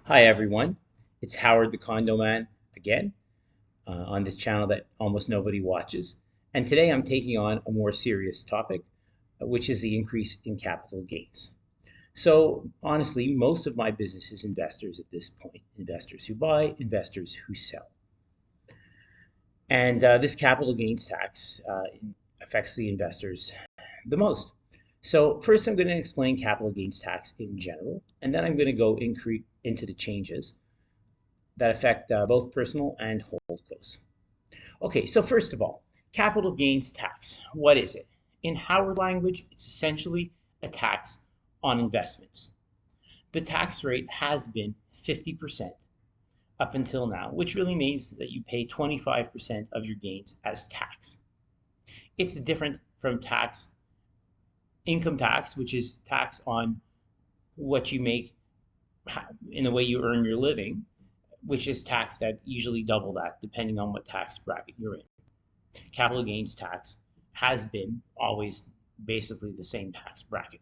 Hi everyone, it's Howard the Condoman again on this channel that almost nobody watches. And today I'm taking on a more serious topic, which is the increase in capital gains. So honestly, most of my business is investors at this point, investors who buy, investors who sell. And this capital gains tax affects the investors the most. So first I'm going to explain capital gains tax in general, and then I'm going to go into the changes that affect both personal and holdcos. Okay, so first of all, capital gains tax. What is it? In Howard language, it's essentially a tax on investments. The tax rate has been 50% up until now, which really means that you pay 25% of your gains as tax. It's different from income tax, which is tax on what you make in the way you earn your living, which is taxed at usually double that, depending on what tax bracket you're in. Capital gains tax has been always basically the same tax bracket.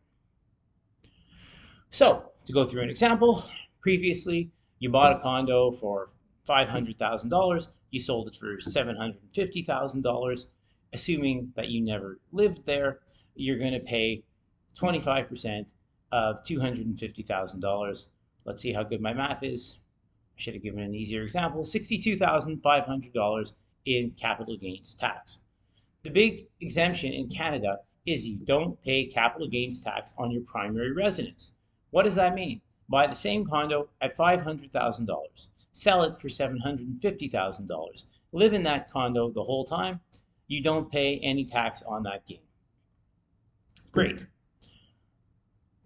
So, to go through an example, previously you bought a condo for $500,000, you sold it for $750,000. Assuming that you never lived there, you're going to pay 25% of $250,000. Let's see how good my math is. I should have given an easier example, $62,500 in capital gains tax. The big exemption in Canada is you don't pay capital gains tax on your primary residence. What does that mean? Buy the same condo at $500,000, sell it for $750,000, live in that condo the whole time, you don't pay any tax on that gain. Great.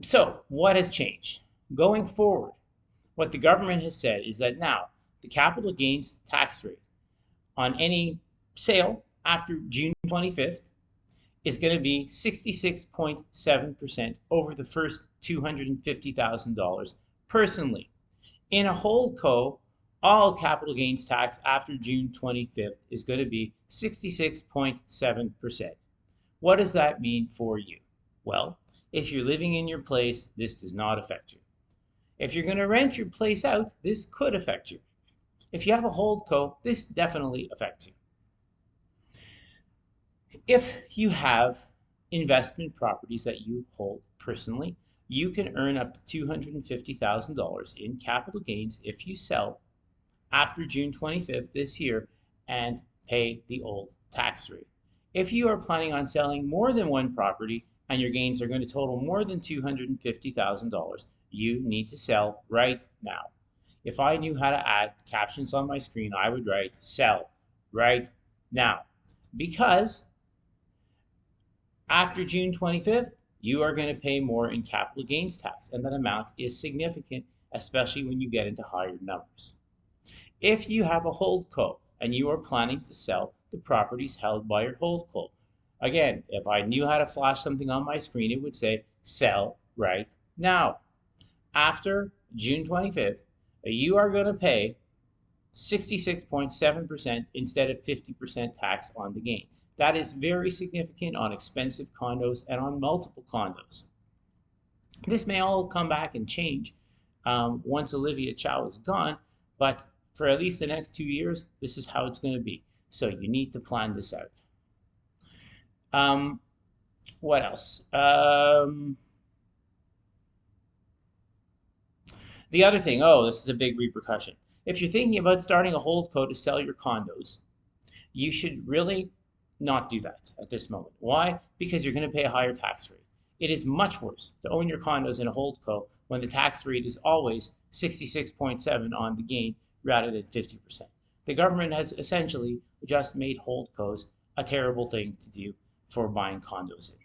So, what has changed? Going forward, what the government has said is that now the capital gains tax rate on any sale after June 25th is going to be 66.7% over the first $250,000 personally. In a holdco, all capital gains tax after June 25th is going to be 66.7%. What does that mean for you? Well, if you're living in your place, this does not affect you. If you're going to rent your place out, this could affect you. If you have a holdco, this definitely affects you. If you have investment properties that you hold personally, you can earn up to $250,000 in capital gains if you sell after June 25th this year and pay the old tax rate. If you are planning on selling more than one property and your gains are going to total more than $250,000, you need to sell right now. If I knew how to add captions on my screen, I would write sell right now. Because after June 25th, you are going to pay more in capital gains tax, and that amount is significant, especially when you get into higher numbers. If you have a holdco and you are planning to sell the properties held by your holdco, again, if I knew how to flash something on my screen, it would say sell right now. After June 25th, you are going to pay 66.7% instead of 50% tax on the gain. That is very significant on expensive condos and on multiple condos. This may all come back and change once Olivia Chow is gone, but for at least the next 2 years, this is how it's going to be. So you need to plan this out. What else? The other thing, this is a big repercussion. If you're thinking about starting a holdco to sell your condos, you should really not do that at this moment. Why? Because you're going to pay a higher tax rate. It is much worse to own your condos in a holdco when the tax rate is always 66.7 on the gain rather than 50%. The government has essentially just made holdcos a terrible thing to do for buying condos in.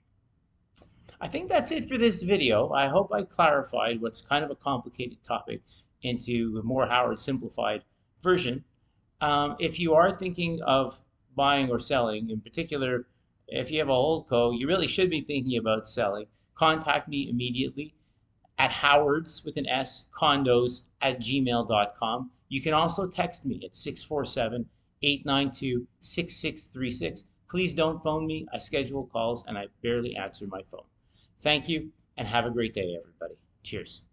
I think that's it for this video. I hope I clarified what's kind of a complicated topic into a more Howard simplified version. If you are thinking of buying or selling, in particular, if you have a holdco, you really should be thinking about selling. Contact me immediately at Howard's with an S, condos@gmail.com. You can also text me at 647-892-6636. Please don't phone me. I schedule calls and I barely answer my phone. Thank you and have a great day, everybody. Cheers.